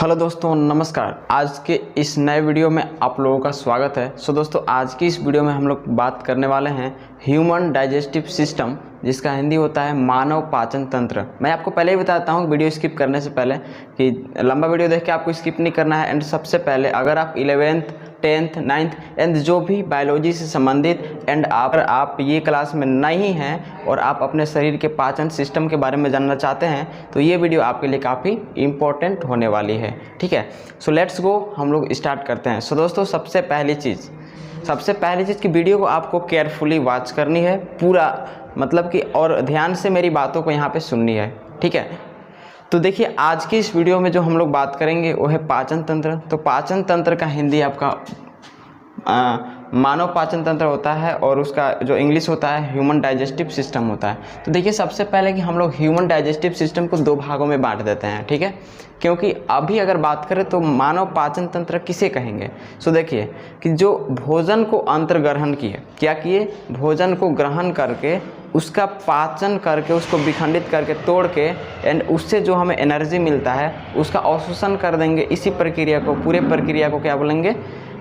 Hello दोस्तों, नमस्कार। आज के इस नए वीडियो में आप लोगों का स्वागत है। दोस्तों, आज की इस वीडियो में हम लोग बात करने वाले हैं ह्यूमन डाइजेस्टिव सिस्टम, जिसका हिंदी होता है मानव पाचन तंत्र। मैं आपको पहले ही बताता हूँ वीडियो स्किप करने से पहले कि लंबा वीडियो देख के आपको स्किप नहीं करना है। एंड सबसे पहले अगर आप 11th 10th 9th एंड जो भी बायोलॉजी से संबंधित एंड आप ये क्लास में नहीं हैं और आप अपने शरीर के पाचन सिस्टम के बारे में जानना चाहते हैं तो ये वीडियो आपके लिए काफ़ी इम्पोर्टेंट होने वाली है। ठीक है, सो लेट्स गो, हम लोग स्टार्ट करते हैं। सो दोस्तों, सबसे पहली चीज़ की वीडियो को आपको केयरफुली वॉच करनी है पूरा, मतलब कि और ध्यान से मेरी बातों को यहाँ पे सुननी है। ठीक है, तो देखिए आज की इस वीडियो में जो हम लोग बात करेंगे वो है पाचन तंत्र। तो पाचन तंत्र का हिंदी आपका मानव पाचन तंत्र होता है और उसका जो इंग्लिश होता है ह्यूमन डाइजेस्टिव सिस्टम होता है। तो देखिए सबसे पहले कि हम लोग ह्यूमन डाइजेस्टिव सिस्टम को दो भागों में बांट देते हैं। ठीक है, क्योंकि अभी अगर बात करें तो मानव पाचन तंत्र किसे कहेंगे। सो देखिए कि जो भोजन को अंतर्ग्रहण किए, क्या किए, भोजन को ग्रहण करके उसका पाचन करके उसको विखंडित करके तोड़ के एंड उससे जो हमें एनर्जी मिलता है उसका अवशोषण कर देंगे। इसी प्रक्रिया को, पूरे प्रक्रिया को क्या बोलेंगे,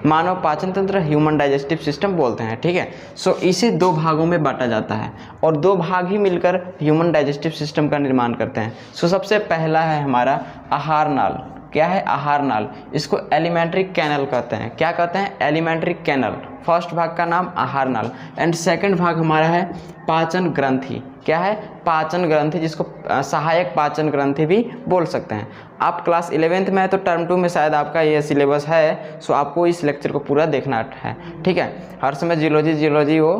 मानव पाचन तंत्र, ह्यूमन डाइजेस्टिव सिस्टम बोलते हैं। ठीक है, सो इसे दो भागों में बांटा जाता है और दो भाग ही मिलकर ह्यूमन डाइजेस्टिव सिस्टम का निर्माण करते हैं। सो सबसे पहला है हमारा आहार नाल। क्या है आहार नाल? इसको एलिमेंट्री कैनल कहते हैं। क्या कहते हैं? Alimentary canal. फर्स्ट भाग का नाम आहार नाल एंड सेकंड भाग हमारा है पाचन ग्रंथि। क्या है? पाचन ग्रंथि, जिसको सहायक पाचन ग्रंथि भी बोल सकते हैं। आप क्लास 11th में है तो टर्म 2 में शायद आपका ये सिलेबस है, सो आपको इस लेक्चर को पूरा देखना है। ठीक है, हर समय जियोलॉजी वो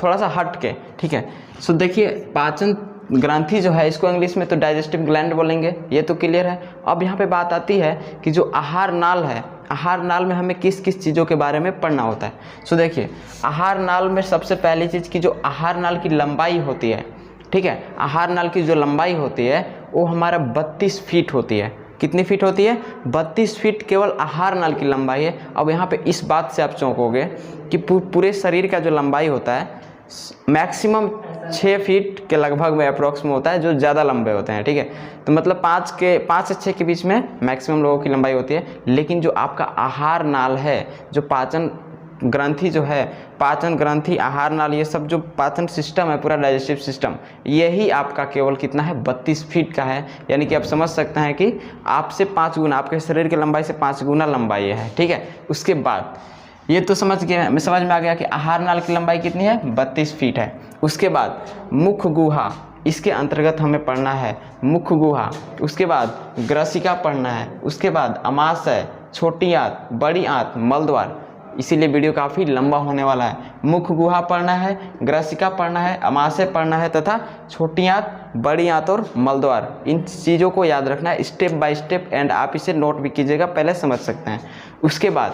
थोड़ा सा हट के। ठीक है, सो देखिए पाचन ग्रंथि जो है इसको इंग्लिश में तो डाइजेस्टिव ग्लैंड बोलेंगे, ये तो क्लियर है। अब यहाँ पे बात आती है कि जो आहार नाल है, आहार नाल में हमें किस किस चीज़ों के बारे में पढ़ना होता है। सो देखिए आहार नाल में सबसे पहली चीज़ की जो आहार नाल की लंबाई होती है, ठीक है, आहार नाल की जो लंबाई होती है वो हमारा 32 फीट होती है। कितनी फीट होती है? 32 फीट केवल आहार नाल की लंबाई है। अब यहाँ पे इस बात से आप चौंकोगे कि पूरे शरीर का जो लंबाई होता है मैक्सिमम 6 फीट के लगभग में अप्रॉक्स में होता है, जो ज़्यादा लंबे होते हैं। ठीक है, तो मतलब 5 से 6 के बीच में मैक्सिमम लोगों की लंबाई होती है। लेकिन जो आपका आहार नाल है, जो पाचन ग्रंथि जो है, पाचन ग्रंथि, आहार नाल, ये सब जो पाचन सिस्टम है, पूरा डाइजेस्टिव सिस्टम, यही आपका केवल कितना है? 32 फीट का है। यानी कि आप समझ सकते हैं कि आपसे 5 गुना, आपके शरीर की लंबाई से 5 गुना लंबाई है। ठीक है, उसके बाद ये तो समझ में आ गया कि आहार नाल की लंबाई कितनी है? 32 फीट है। उसके बाद मुख गुहा, इसके अंतर्गत हमें पढ़ना है मुख गुहा। उसके बाद ग्रसिका पढ़ना है। उसके बाद अमाशय, छोटी आंत, बड़ी आंत, मलद्वार। इसीलिए वीडियो काफ़ी लंबा होने वाला है। मुख गुहा पढ़ना है, ग्रसिका पढ़ना है, अमाशय पढ़ना है तथा छोटी आंत, बड़ी आंत और मलद्वार। इन चीज़ों को याद रखना है स्टेप बाय स्टेप एंड आप इसे नोट भी कीजिएगा, पहले समझ सकते हैं। उसके बाद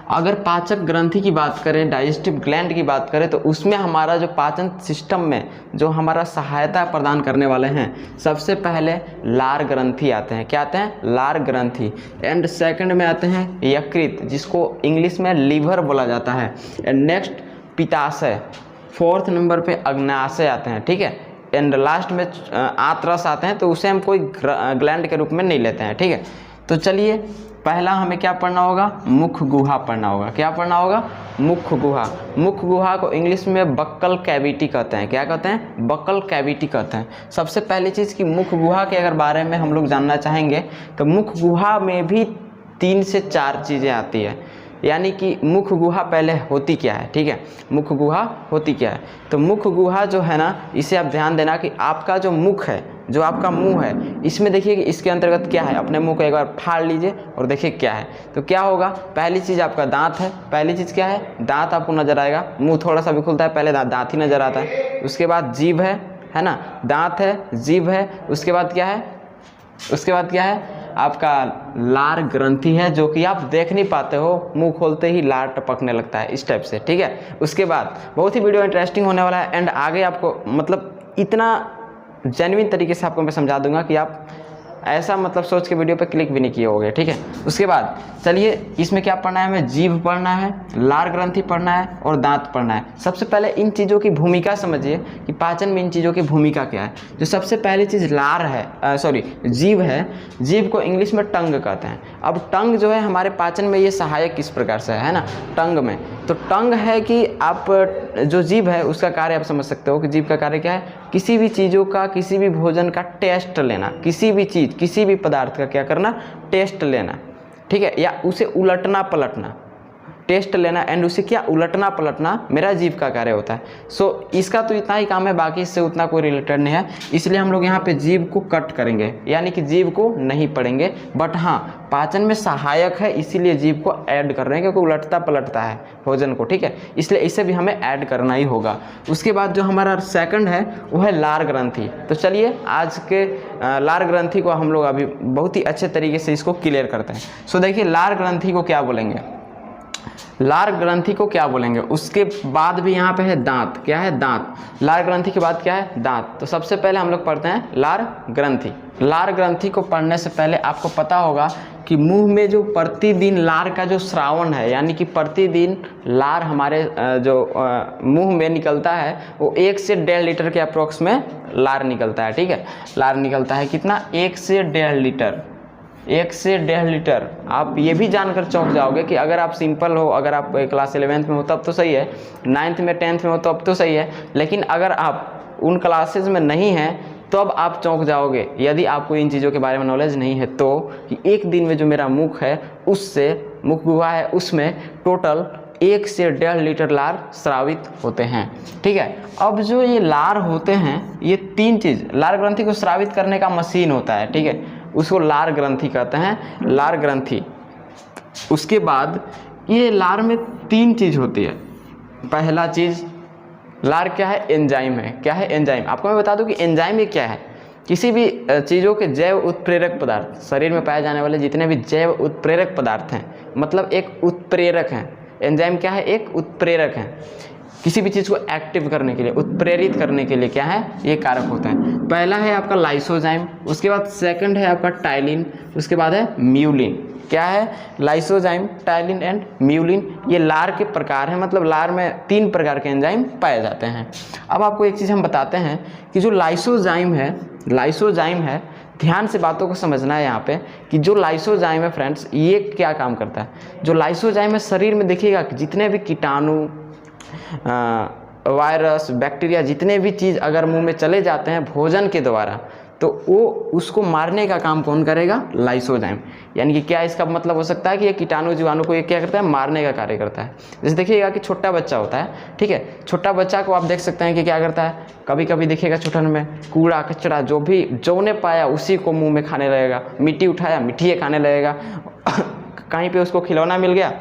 अगर पाचक ग्रंथि की बात करें, डाइजेस्टिव ग्लैंड की बात करें, तो उसमें हमारा जो पाचन सिस्टम में जो हमारा सहायता प्रदान करने वाले हैं, सबसे पहले लार ग्रंथि आते हैं। क्या आते हैं? लार ग्रंथि। एंड सेकंड में आते हैं यकृत, जिसको इंग्लिश में लीवर बोला जाता है। एंड नेक्स्ट पित्ताशय। फोर्थ नंबर पे अग्न्याशय आते हैं। ठीक है, एंड लास्ट में आंत्रस आते हैं, तो उसे हम कोई ग्लैंड के रूप में नहीं लेते हैं। ठीक है, तो चलिए पहला हमें क्या पढ़ना होगा? मुख गुहा पढ़ना होगा। क्या पढ़ना होगा? मुख गुहा। मुख गुहा को इंग्लिश में बक्कल कैविटी कहते हैं। क्या कहते हैं? बक्कल कैविटी कहते हैं। सबसे पहली चीज़ कि मुख गुहा के अगर बारे में हम लोग जानना चाहेंगे तो मुख गुहा में भी 3 से 4 चीज़ें आती है। यानी कि मुख गुहा पहले होती क्या है? ठीक है, मुख गुहा होती क्या है? तो मुख गुहा जो है ना, इसे आप ध्यान देना कि आपका जो मुख है, जो आपका मुंह है, इसमें देखिए कि इसके अंतर्गत क्या है। अपने मुंह को एक बार फाड़ लीजिए और देखिए क्या है। तो क्या होगा? पहली चीज़ आपका दांत है। पहली चीज़ क्या है? दांत आपको नजर आएगा। मुंह थोड़ा सा भी खुलता है, पहले दांत ही नजर आता है। उसके बाद जीभ है ना, दांत है, जीभ है। उसके बाद क्या है? उसके बाद क्या है? आपका लार ग्रंथि है, जो कि आप देख नहीं पाते हो, मुंह खोलते ही लार टपकने लगता है इस टाइप से। ठीक है, उसके बाद बहुत ही वीडियो इंटरेस्टिंग होने वाला है एंड आगे आपको मतलब इतना जेन्युइन तरीके से आपको मैं समझा दूंगा कि आप ऐसा मतलब सोच के वीडियो पे क्लिक भी नहीं किए होगे, ठीक है। उसके बाद चलिए इसमें क्या पढ़ना है, हमें जीभ पढ़ना है, लार ग्रंथि पढ़ना है और दांत पढ़ना है। सबसे पहले इन चीज़ों की भूमिका समझिए कि पाचन में इन चीज़ों की भूमिका क्या है। जो सबसे पहली चीज़ लार है, जीभ है। जीभ को इंग्लिश में टंग कहते हैं। अब टंग जो है हमारे पाचन में ये सहायक किस प्रकार से है ना, टंग में। तो टंग है कि आप जो जीभ है उसका कार्य आप समझ सकते हो कि जीभ का कार्य क्या है, किसी भी चीज़ों का, किसी भी भोजन का टेस्ट लेना, किसी भी चीज़, किसी भी पदार्थ का क्या करना, टेस्ट लेना, ठीक है, या उसे उलटना पलटना। टेस्ट लेना एंड उसे क्या उलटना पलटना मेरा जीभ का कार्य होता है। सो इसका तो इतना ही काम है, बाकी इससे उतना कोई रिलेटेड नहीं है। इसलिए हम लोग यहाँ पे जीभ को कट करेंगे, यानी कि जीभ को नहीं पढ़ेंगे। बट हाँ, पाचन में सहायक है इसीलिए जीभ को ऐड कर रहे हैं, क्योंकि उलटता पलटता है भोजन को, ठीक है, इसलिए इसे भी हमें ऐड करना ही होगा। उसके बाद जो हमारा सेकंड है वो है लार ग्रंथि। तो चलिए आज के लार ग्रंथि को हम लोग अभी बहुत ही अच्छे तरीके से इसको क्लियर करते हैं। सो देखिए लार ग्रंथि को क्या बोलेंगे, लार ग्रंथि को क्या बोलेंगे। उसके बाद भी यहाँ पे है दांत। क्या है, दांत। लार ग्रंथि के बाद क्या है, दांत। तो सबसे पहले हम लोग पढ़ते हैं लार ग्रंथि। लार ग्रंथि को पढ़ने से पहले आपको पता होगा कि मुंह में जो प्रतिदिन लार का जो श्रावण है, यानी कि प्रतिदिन लार हमारे जो मुंह में निकलता है वो 1 से 1.5 लीटर के अप्रोक्स में लार निकलता है, ठीक है। लार निकलता है कितना, 1 से 1.5 लीटर, 1 से 1.5 लीटर। आप ये भी जानकर चौंक जाओगे कि अगर आप सिंपल हो, अगर आप क्लास 11th में हो तब तो सही है, 9th में 10th में हो तब तो सही है, लेकिन अगर आप उन क्लासेज में नहीं हैं तो अब आप चौंक जाओगे यदि आपको इन चीज़ों के बारे में नॉलेज नहीं है तो, कि एक दिन में जो मेरा मुख है उससे, मुख गुहा है उसमें टोटल 1 से 1.5 लीटर लार स्रावित होते हैं, ठीक है। अब जो ये लार होते हैं ये 3 चीज़, लार ग्रंथि को स्रावित करने का मशीन होता है, ठीक है, उसको लार ग्रंथि कहते हैं, लार ग्रंथि। उसके बाद ये लार में 3 चीज़ होती है। पहला चीज़ लार क्या है, एंजाइम है। क्या है, एंजाइम। आपको मैं बता दूं कि एंजाइम ये क्या है, किसी भी चीज़ों के जैव उत्प्रेरक पदार्थ, शरीर में पाए जाने वाले जितने भी जैव उत्प्रेरक पदार्थ हैं, मतलब एक उत्प्रेरक हैं। एंजाइम क्या है, एक उत्प्रेरक है, किसी भी चीज़ को एक्टिव करने के लिए, उत्प्रेरित करने के लिए क्या है, ये कारक होता है। पहला है आपका लाइसोजाइम, उसके बाद सेकंड है आपका टाइलिन, उसके बाद है म्यूलिन। क्या है, लाइसोजाइम, टाइलिन एंड म्यूलिन। ये लार के प्रकार हैं, मतलब लार में 3 प्रकार के एंजाइम पाए जाते हैं। अब आपको एक चीज़ हम बताते हैं कि जो लाइसोजाइम है, ध्यान से बातों को समझना है यहाँ पे कि जो लाइसोजाइम है फ्रेंड्स, ये क्या काम करता है। जो लाइसोजाइम है शरीर में देखिएगा कि जितने भी कीटाणु, वायरस, बैक्टीरिया, जितने भी चीज़ अगर मुंह में चले जाते हैं भोजन के द्वारा, तो वो उसको मारने का काम कौन करेगा, लाइसोजाइम। यानी कि क्या इसका मतलब हो सकता है कि ये कीटाणु जीवाणु को ये क्या करता है, मारने का कार्य करता है। जैसे देखिएगा कि छोटा बच्चा होता है, ठीक है, छोटा बच्चा को आप देख सकते हैं कि क्या करता है, कभी कभी देखिएगा छोटन में कूड़ा कचरा जो भी जौने पाया उसी को मुँह में खाने लगेगा, मिट्टी उठाया मिट्टी खाने लगेगा कहीं पर उसको खिलौना मिल गया,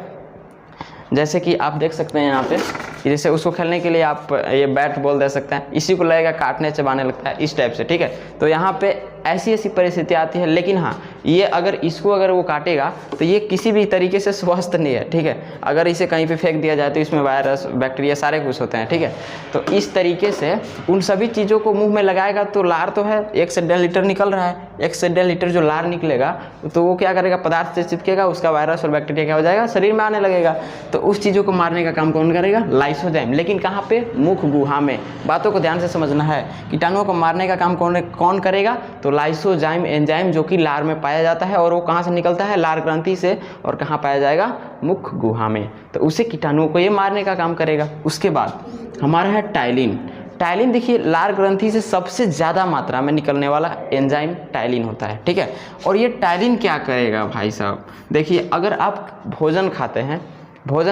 जैसे कि आप देख सकते हैं यहाँ पे, जैसे उसको खेलने के लिए आप ये बैट बॉल दे सकते हैं, इसी को लगेगा काटने चबाने लगता है, इस टाइप से, ठीक है। तो यहाँ पे ऐसी परिस्थिति आती है। लेकिन हाँ, ये अगर वो काटेगा तो ये किसी भी तरीके से स्वस्थ नहीं है, ठीक है। अगर इसे कहीं पे फेंक दिया जाए तो इसमें वायरस, बैक्टीरिया सारे कुछ होते हैं, ठीक है। तो इस तरीके से उन सभी चीज़ों को मुंह में लगाएगा तो लार तो है 1 से 1.5 लीटर निकल रहा है, 1 से 1.5 लीटर जो लार निकलेगा तो वो क्या करेगा, पदार्थ से चिपकेगा, उसका वायरस और बैक्टीरिया क्या हो जाएगा, शरीर में आने लगेगा। तो उस चीज़ों को मारने का काम कौन करेगा, लाइसोजाइम। लेकिन कहाँ पे, मुख गुहा में। बातों को ध्यान से समझना है, कीटाणुओं को मारने का काम कौन करेगा, तो लाइसोजाइम एंजाइम, जो कि लार में पाया जाता है। और वो कहाँ से निकलता है, लार ग्रंथि से, और कहाँ पाया जाएगा, मुख गुहा में। तो उसे कीटाणुओं को ये मारने का काम करेगा। उसके बाद हमारा है टाइलिन। टाइलिन देखिए लार ग्रंथि से सबसे ज़्यादा मात्रा में निकलने वाला एंजाइम टाइलिन होता है, ठीक है। और ये टाइलिन क्या करेगा भाई साहब, देखिए अगर आप भोजन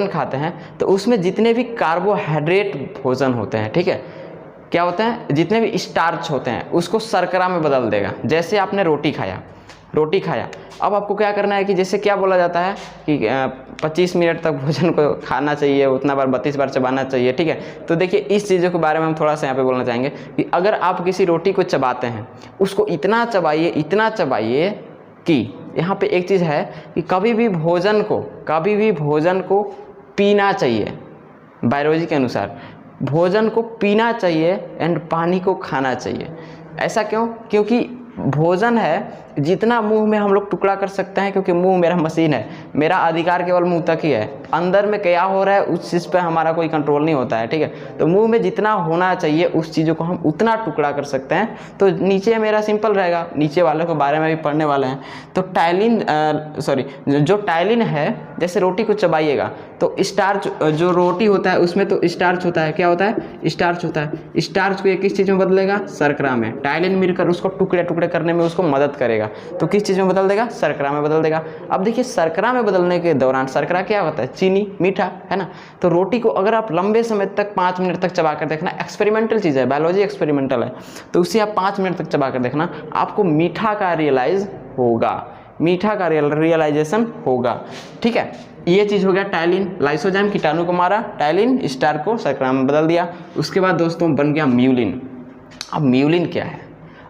खाते हैं तो उसमें जितने भी कार्बोहाइड्रेट भोजन होते हैं, ठीक है, क्या होते हैं, जितने भी स्टार्च होते हैं उसको शर्करा में बदल देगा। जैसे आपने रोटी खाया, अब आपको क्या करना है कि जैसे क्या बोला जाता है कि 25 मिनट तक भोजन को खाना चाहिए, उतना बार 32 बार चबाना चाहिए, ठीक है। तो देखिए इस चीज़ों के बारे में हम थोड़ा सा यहाँ पे बोलना चाहेंगे कि अगर आप किसी रोटी को चबाते हैं, उसको इतना चबाइए कि यहाँ पे एक चीज़ है कि कभी भी भोजन को पीना चाहिए। बायोलॉजी के अनुसार भोजन को पीना चाहिए एंड पानी को खाना चाहिए। ऐसा क्यों, क्योंकि भोजन है जितना मुंह में हम लोग टुकड़ा कर सकते हैं, क्योंकि मुंह मेरा मशीन है, मेरा अधिकार केवल मुंह तक ही है, अंदर में क्या हो रहा है उस चीज़ पे हमारा कोई कंट्रोल नहीं होता है, ठीक है। तो मुंह में जितना होना चाहिए उस चीज़ों को हम उतना टुकड़ा कर सकते हैं। तो नीचे मेरा सिंपल रहेगा, नीचे वाले के बारे में भी पढ़ने वाले हैं। तो टाइलिन जो टाइलिन है, जैसे रोटी को चबाइएगा तो स्टार्च, जो रोटी होता है उसमें तो स्टार्च होता है, क्या होता है, स्टार्च होता है। स्टार्च को ये किस चीज़ में बदलेगा, शर्करा में। टाइलिन मिलकर उसको टुकड़े टुकड़े करने में उसको मदद करेगा, तो किस चीज़ में बदल देगा, शर्करा में बदल देगा। अब देखिए शर्करा में बदलने के दौरान, शर्करा क्या होता है, चीनी, मीठा, है ना। तो रोटी को अगर आप लंबे समय तक 5 मिनट तक चबा कर देखना, एक्सपेरिमेंटल चीज़ है, बायोलॉजी एक्सपेरिमेंटल है, तो उसे आप 5 मिनट तक चबा कर देखना, आपको मीठा का रियलाइज होगा, मीठा का रियलाइजेशन होगा, ठीक है। ये चीज़ हो गया टाइलिन। लाइसोजाइम कीटाणु को मारा, टाइलिन स्टार को शर्करा में बदल दिया। उसके बाद दोस्तों बन गया म्यूलिन। अब म्यूलिन क्या है,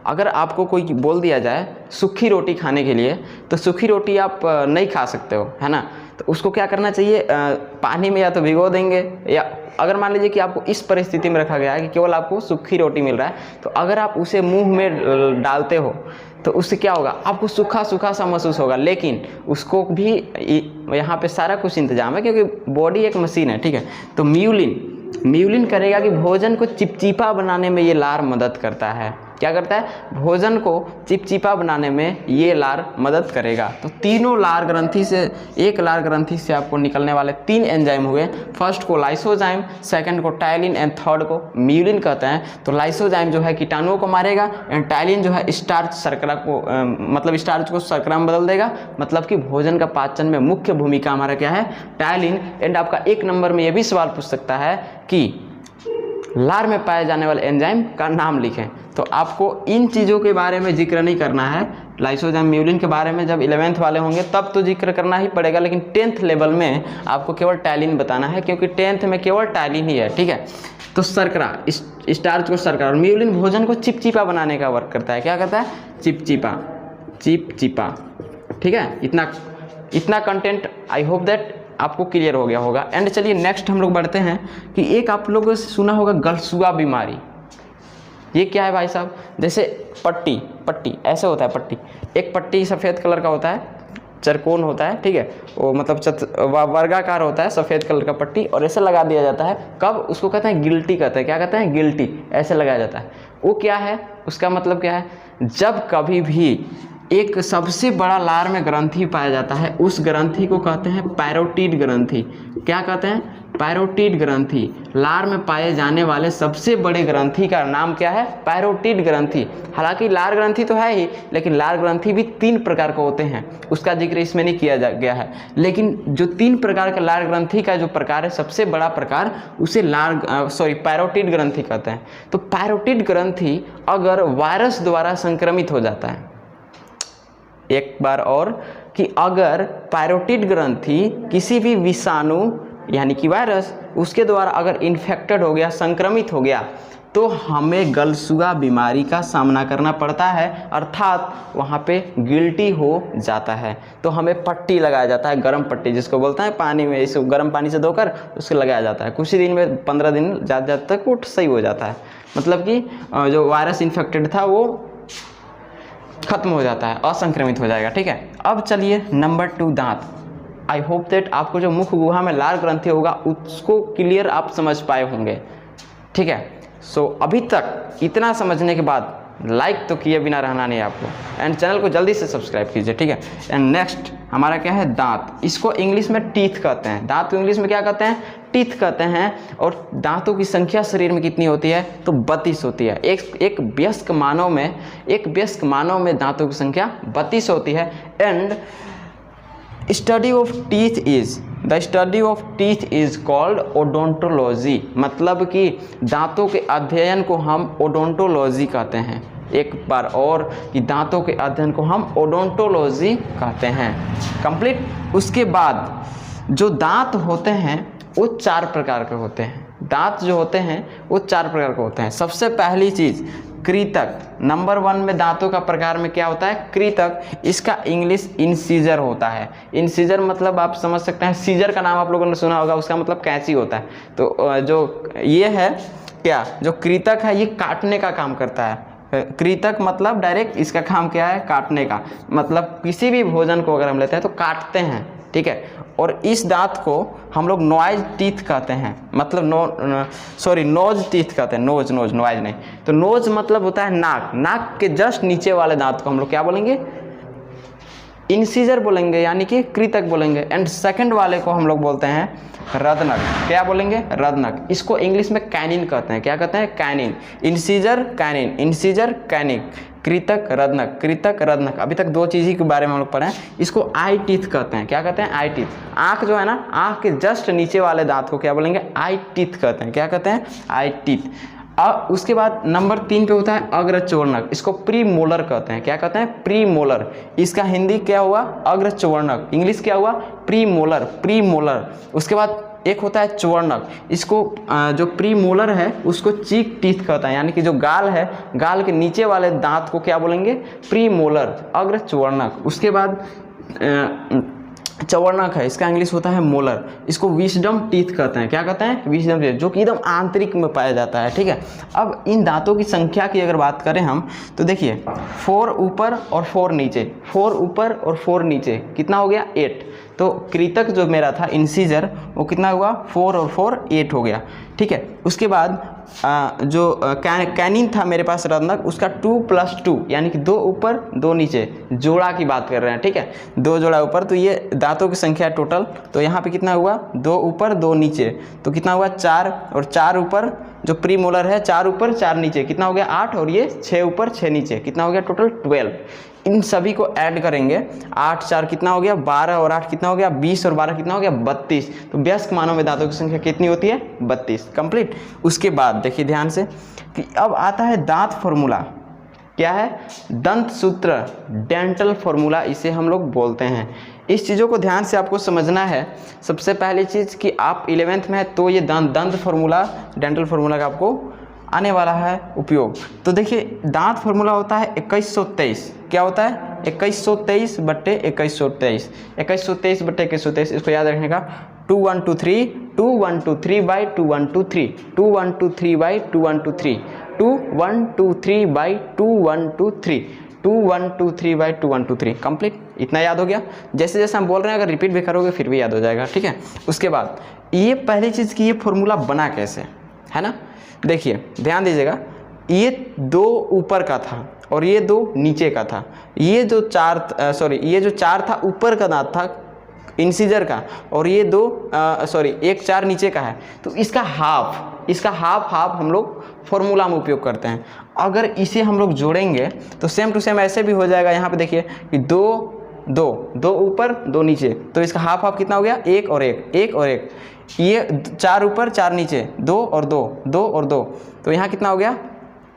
अगर आपको कोई बोल दिया जाए सूखी रोटी खाने के लिए, तो सूखी रोटी आप नहीं खा सकते हो, है ना। तो उसको क्या करना चाहिए, पानी में या तो भिगो देंगे, या अगर मान लीजिए कि आपको इस परिस्थिति में रखा गया है कि केवल आपको सूखी रोटी मिल रहा है, तो अगर आप उसे मुंह में डालते हो तो उससे क्या होगा, आपको सूखा सूखा सा महसूस होगा। लेकिन उसको भी यहाँ पे सारा कुछ इंतजाम है, क्योंकि बॉडी एक मशीन है, ठीक है। तो म्यूलिन करेगा कि भोजन को चिपचिपा बनाने में ये लार मदद करता है। क्या करता है, भोजन को चिपचिपा बनाने में ये लार मदद करेगा। तो तीनों लार ग्रंथि से, एक लार ग्रंथि से आपको निकलने वाले 3 एंजाइम हुए। फर्स्ट को लाइसोजाइम, सेकंड को टाइलिन एंड थर्ड को म्यूलिन कहते हैं। तो लाइसोजाइम जो है कीटाणुओं को मारेगा, एंड टाइलिन जो है स्टार्च शर्करा को मतलब स्टार्च को शर्करा में बदल देगा। मतलब कि भोजन का पाचन में मुख्य भूमिका हमारा क्या है, टाइलिन। एंड आपका 1 नंबर में ये भी सवाल पूछ सकता है कि लार में पाए जाने वाले एंजाइम का नाम लिखें। तो आपको इन चीज़ों के बारे में जिक्र नहीं करना है, लाइसोजाइम म्यूलिन के बारे में जब 11th वाले होंगे तब तो जिक्र करना ही पड़ेगा, लेकिन 10th लेवल में आपको केवल टाइलिन बताना है, क्योंकि 10th में केवल टाइलिन ही है, ठीक है। तो शर्करा, स्टार्च को शर्करा, और म्यूलिन भोजन को चिपचिपा बनाने का वर्क करता है। क्या करता है, चिपचिपा, ठीक है। इतना कंटेंट आई होप दैट आपको क्लियर हो गया होगा। एंड चलिए नेक्स्ट हम लोग बढ़ते हैं कि एक आप लोगों से सुना होगा गलसुआ बीमारी। ये क्या है भाई साहब, जैसे पट्टी ऐसे होता है, पट्टी, एक पट्टी सफ़ेद कलर का होता है, चरकोन होता है, ठीक है, वो मतलब वर्गाकार होता है, सफ़ेद कलर का पट्टी, और ऐसे लगा दिया जाता है। कब, उसको कहते हैं गिल्टी कहते हैं। क्या कहते हैं, गिल्टी, ऐसे लगाया जाता है। वो क्या है, उसका मतलब क्या है, जब कभी भी एक सबसे बड़ा लार में ग्रंथि पाया जाता है, उस ग्रंथि को कहते हैं पैरोटिड ग्रंथि। क्या कहते हैं, पैरोटिड ग्रंथि। लार में पाए जाने वाले सबसे बड़े ग्रंथि का नाम क्या है, पैरोटिड ग्रंथि। हालांकि लार ग्रंथि तो है ही, लेकिन लार ग्रंथि भी 3 प्रकार के होते हैं, उसका जिक्र इसमें नहीं किया गया है। लेकिन जो 3 प्रकार के लार ग्रंथि का जो प्रकार है, सबसे बड़ा प्रकार, उसे पैरोटिड ग्रंथि कहते हैं। तो पैरोटिड ग्रंथि अगर वायरस द्वारा संक्रमित हो जाता है, एक बार और, कि अगर पैरोटिड ग्रंथि किसी भी विषाणु यानी कि वायरस, उसके द्वारा अगर इन्फेक्टेड हो गया, संक्रमित हो गया, तो हमें गलसुआ बीमारी का सामना करना पड़ता है, अर्थात वहाँ पे गिल्टी हो जाता है। तो हमें पट्टी लगाया जाता है, गर्म पट्टी जिसको बोलते हैं, पानी में, इसे गर्म पानी से धोकर उसको लगाया जाता है। कुछ ही दिन में, 15 दिन ज़्यादा तक वो सही हो जाता है। मतलब कि जो वायरस इन्फेक्टेड था वो खत्म हो जाता है, असंक्रमित हो जाएगा, ठीक है। अब चलिए नंबर 2, दांत। आई होप दैट आपको जो मुख गुहा में लार ग्रंथि होगा उसको क्लियर आप समझ पाए होंगे, ठीक है। सो अभी तक इतना समझने के बाद लाइक तो किए बिना रहना नहीं आपको, एंड चैनल को जल्दी से सब्सक्राइब कीजिए, ठीक है। एंड नेक्स्ट हमारा क्या है, दांत। इसको इंग्लिश में टीथ कहते हैं। दांत को इंग्लिश में क्या कहते हैं, टीथ कहते हैं। और दांतों की संख्या शरीर में कितनी होती है, तो 32 होती है। एक वयस्क मानव में दांतों की संख्या 32 होती है। And the study of teeth is called odontology. मतलब कि दांतों के अध्ययन को हम ओडोंटोलॉजी कहते हैं। एक बार और, कि दांतों के अध्ययन को हम ओडोंटोलॉजी कहते हैं। कंप्लीट। उसके बाद जो दांत होते हैं वो 4 प्रकार के होते हैं। दांत जो होते हैं वो 4 प्रकार के होते हैं। सबसे पहली चीज़ कृतक। नंबर 1 में दांतों का प्रकार में क्या होता है, कृतक। इसका इंग्लिश इंसीजर होता है। इंसीजर मतलब आप समझ सकते हैं, सीजर का नाम आप लोगों ने सुना होगा, उसका मतलब कैंची होता है। तो जो ये है क्या, जो कृतक है ये काटने का काम करता है। कृतक मतलब डायरेक्ट इसका काम क्या है, काटने का। मतलब किसी भी भोजन को अगर हम लेते हैं तो काटते हैं, ठीक है। और इस दांत को हम लोग नॉइज टीथ कहते हैं, मतलब नोज टीथ कहते हैं, नोज नॉइज नहीं। तो नोज मतलब होता है नाक, नाक के जस्ट नीचे वाले दांत को हम लोग क्या बोलेंगे, इंसीजर बोलेंगे, यानी कि कृतक बोलेंगे। एंड सेकंड वाले को हम लोग बोलते हैं रदनक। क्या बोलेंगे, रदनक। इसको इंग्लिश में कैनिन कहते हैं। क्या कहते हैं, canine. Incisor canine, incisor canine, कृतक रदनक, कृतक रदनक। अभी तक दो चीज़ के बारे में हम लोग पढ़े हैं। इसको आई टीथ कहते हैं। क्या कहते हैं, आई टीथ। आँख जो है ना, आँख के जस्ट नीचे वाले दांत को क्या बोलेंगे, आई टीथ कहते हैं। क्या कहते हैं, आई टीथ। अब उसके बाद नंबर 3 पे होता है अग्रचोर्णक। इसको प्री मोलर कहते हैं। क्या कहते हैं, प्री मोलर। इसका हिंदी क्या हुआ, अग्रचोर्णक। इंग्लिश क्या हुआ, प्री मोलर, प्री मोलर। उसके बाद एक होता है चोर्णक। इसको जो प्री मोलर है उसको चीक टीथ कहता है, यानी कि जो गाल है, गाल के नीचे वाले दांत को क्या बोलेंगे, प्री मोलर, अग्रचोर्णक। उसके बाद चवर्णक है, इसका इंग्लिश होता है मोलर। इसको विजडम टीथ कहते हैं। क्या कहते हैं, विजडम टीथ, जो कि एकदम आंतरिक में पाया जाता है, ठीक है। अब इन दांतों की संख्या की अगर बात करें हम, तो देखिए 4 ऊपर और 4 नीचे, 4 ऊपर और 4 नीचे, कितना हो गया, 8। तो कृतक जो मेरा था इंसीजर, वो कितना हुआ, 4 और 4 8 हो गया, ठीक है। उसके बाद जो कैनिन था मेरे पास रदनक, उसका 2 + 2 यानी कि 2 ऊपर 2 नीचे, जोड़ा की बात कर रहे हैं, ठीक है, 2 जोड़ा ऊपर। तो ये दांतों की संख्या है टोटल। तो यहाँ पे कितना हुआ, 2 ऊपर 2 नीचे, तो कितना हुआ 4, और 4 ऊपर जो प्री मोलर है, 4 ऊपर 4 नीचे, कितना हो गया 8, और ये 6 ऊपर 6 नीचे, कितना हो गया टोटल 12। इन सभी को ऐड करेंगे, 8 4 कितना हो गया 12, और 8 कितना हो गया 20, और 12 कितना हो गया 32। तो वयस्क मानव में दांतों की संख्या कितनी होती है, 32, कंप्लीट। उसके बाद देखिए ध्यान से कि अब आता है दांत फॉर्मूला। क्या है, दंत सूत्र, डेंटल फॉर्मूला इसे हम लोग बोलते हैं। इस चीज़ों को ध्यान से आपको समझना है। सबसे पहली चीज़ कि आप 11th में है तो ये दंत फॉर्मूला, डेंटल फॉर्मूला का आपको आने वाला है उपयोग। तो देखिए दांत फॉर्मूला होता है 2123। क्या होता है, 2123 बट्टे 2123, 2123 बट्टे 2123। इसको याद रखने का, 2123, 2123/2123, 2123/2123, 2123/2123, 2123/2123, कंप्लीट। इतना याद हो गया। जैसे जैसे हम बोल रहे हैं अगर रिपीट भी करोगे फिर भी याद हो जाएगा, ठीक है। उसके बाद ये पहली चीज़ कि ये फॉर्मूला बना कैसे, है ना। देखिए ध्यान दीजिएगा, ये 2 ऊपर का था और ये 2 नीचे का था। ये जो 4 था ऊपर का दांत था इंसीजर का, और ये 1 4 नीचे का है। तो इसका हाफ हम लोग फॉर्मूला में उपयोग करते हैं। अगर इसे हम लोग जोड़ेंगे तो सेम टू सेम ऐसे भी हो जाएगा। यहाँ पे देखिए कि 2 ऊपर 2 नीचे, तो इसका हाफ कितना हो गया, 1 और 1, 1 और 1। ये 4 ऊपर 4 नीचे, 2 और 2, 2 और 2, तो यहाँ कितना हो गया,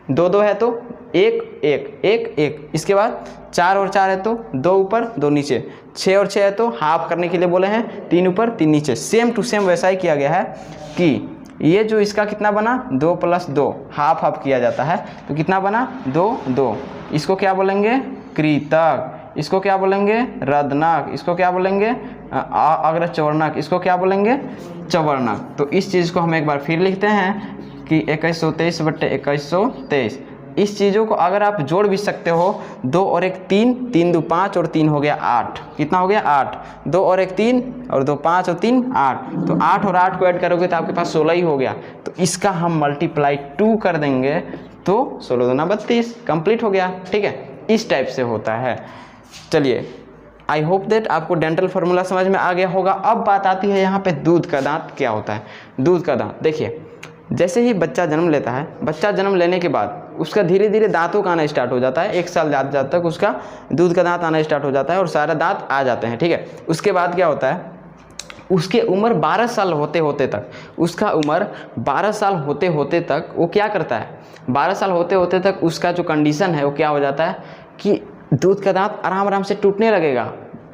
2 2 है तो 1 1 1 1। इसके बाद 4 और 4 है तो 2 ऊपर 2 नीचे, 6 और 6 है तो हाफ करने के लिए बोले हैं 3 ऊपर 3 नीचे। सेम टू सेम वैसा ही किया गया है कि ये जो इसका कितना बना, 2 + 2, हाफ किया जाता है। तो कितना बना, 2 2। इसको क्या बोलेंगे, कृतक। इसको क्या बोलेंगे, रदनक। इसको क्या बोलेंगे, अग्रचोर्णक। इसको क्या बोलेंगे, चवर्णक। तो इस चीज़ को हम एक बार फिर लिखते हैं कि 2123 बट्टे 2123। इस चीज़ों को अगर आप जोड़ भी सकते हो, 2 और 1 3, 3 2 5 और 3 हो गया 8। कितना हो गया 8, 2 और 1 3 और 2 5 और 3 8। तो 8 और 8 को ऐड करोगे तो आपके पास 16 ही हो गया। तो इसका हम मल्टीप्लाई 2 कर देंगे तो 16 दूना 32, कंप्लीट हो गया, ठीक है। इस टाइप से होता है। चलिए, आई होप दैट आपको डेंटल फार्मूला समझ में आ गया होगा। अब बात आती है यहाँ पे दूध का दांत क्या होता है। दूध का दांत देखिए, जैसे ही बच्चा जन्म लेता है, बच्चा जन्म लेने के बाद उसका धीरे धीरे दांतों का आना स्टार्ट हो जाता है। 1 साल जाते जाते तक उसका दूध का दांत आना स्टार्ट हो जाता है और सारा दांत आ जाते हैं, ठीक है। उसके बाद क्या होता है, उसके उम्र 12 साल होते होते तक, उसका उम्र 12 साल होते होते तक वो क्या करता है, 12 साल होते होते तक उसका जो कंडीशन है वो क्या हो जाता है कि दूध का दांत आराम आराम से टूटने लगेगा,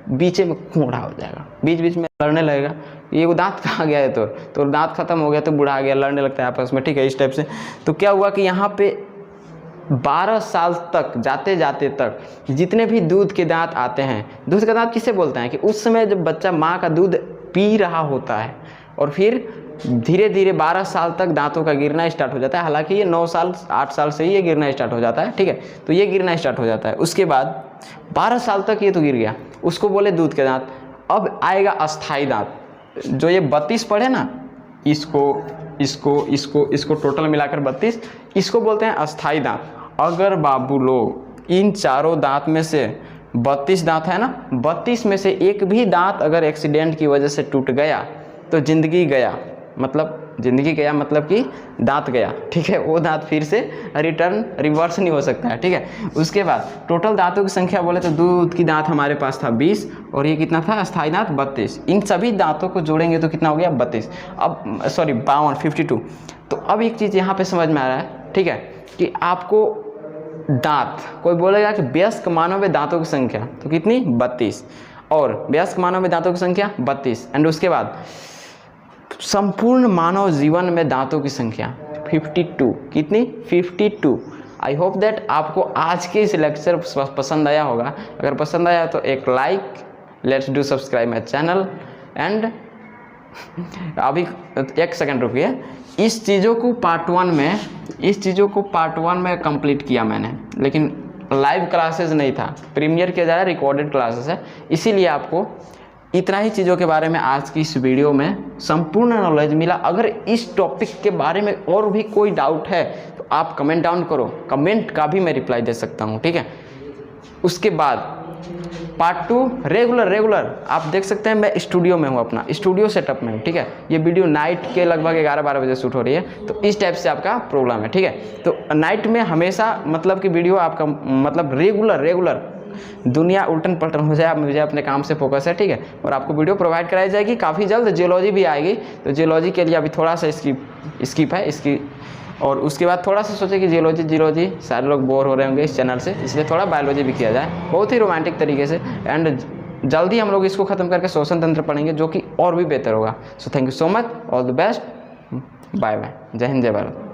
बीच में खोड़ा हो जाएगा, बीच बीच में लड़ने लगेगा। ये वो दांत कहाँ गया है, तो दांत खत्म हो गया तो बूढ़ा आ गया, लड़ने लगता है आपस में, ठीक है, इस टाइप से। तो क्या हुआ कि यहाँ पे 12 साल तक जाते जाते तक जितने भी दूध के दांत आते हैं, दूध का दांत किसे बोलते हैं कि उस समय जब बच्चा माँ का दूध पी रहा होता है और फिर धीरे धीरे 12 साल तक दांतों का गिरना स्टार्ट हो जाता है। हालांकि ये 9 साल 8 साल से ही ये गिरना स्टार्ट हो जाता है, ठीक है। तो ये गिरना स्टार्ट हो जाता है। उसके बाद 12 साल तक ये तो गिर गया, उसको बोले दूध के दांत। अब आएगा अस्थाई दांत, जो ये 32 पढ़े ना, इसको टोटल मिलाकर 32, इसको बोलते हैं अस्थाई दांत। अगर बाबू लोग इन चारों दांत में से 32 दांत है ना, 32 में से एक भी दांत अगर एक्सीडेंट की वजह से टूट गया तो ज़िंदगी गया, मतलब कि दांत गया, ठीक है। वो दांत फिर से रिवर्स नहीं हो सकता है, ठीक है। उसके बाद टोटल दांतों की संख्या बोले तो दूध की दांत हमारे पास था 20 और ये कितना था अस्थाई दांत 32। इन सभी दांतों को जोड़ेंगे तो कितना हो गया 32, अब सॉरी 52। तो अब एक चीज़ यहाँ पे समझ में आ रहा है, ठीक है, कि आपको दांत, कोई बोलेगा कि वयस्क मानव में दांतों की संख्या तो कितनी 32, और वयस्क मानव में दांतों की संख्या 32, एंड उसके बाद संपूर्ण मानव जीवन में दांतों की संख्या 52, कितनी 52। आई होप दैट आपको आज के इस लेक्चर पसंद आया होगा। अगर पसंद आया तो एक like, let's do subscribe my channel, and अभी 1 सेकंड रुकिए। इस चीज़ों को पार्ट 1 में कंप्लीट किया मैंने, लेकिन लाइव क्लासेस नहीं था, प्रीमियर किया जा रहा है, रिकॉर्डेड क्लासेस है, इसीलिए आपको इतना ही चीज़ों के बारे में आज की इस वीडियो में संपूर्ण नॉलेज मिला। अगर इस टॉपिक के बारे में और भी कोई डाउट है तो आप कमेंट डाउन करो, कमेंट का भी मैं रिप्लाई दे सकता हूँ, ठीक है। उसके बाद पार्ट 2 रेगुलर आप देख सकते हैं, मैं स्टूडियो में हूँ, अपना स्टूडियो सेटअप में हूँ, ठीक है। ये वीडियो नाइट के लगभग 11-12 बजे शूट हो रही है, तो इस टाइप से आपका प्रॉब्लम है, ठीक है। तो नाइट में हमेशा मतलब कि वीडियो आपका मतलब रेगुलर दुनिया उल्टन पलटन हो जाए, मुझे अपने काम से फोकस है, ठीक है। और आपको वीडियो प्रोवाइड कराई जाएगी, काफ़ी जल्द जियोलॉजी भी आएगी। तो जियोलॉजी के लिए अभी थोड़ा सा स्किप है इसकी, और उसके बाद थोड़ा सा सोचे कि जियोलॉजी सारे लोग बोर हो रहे होंगे इस चैनल से, इसलिए थोड़ा बायोलॉजी भी किया जाए बहुत ही रोमांटिक तरीके से। एंड जल्दी हम लोग इसको ख़त्म करके श्वसन तंत्र पढ़ेंगे, जो कि और भी बेहतर होगा। So thank you so much, all the best, bye bye, Jai Hind जय भारत।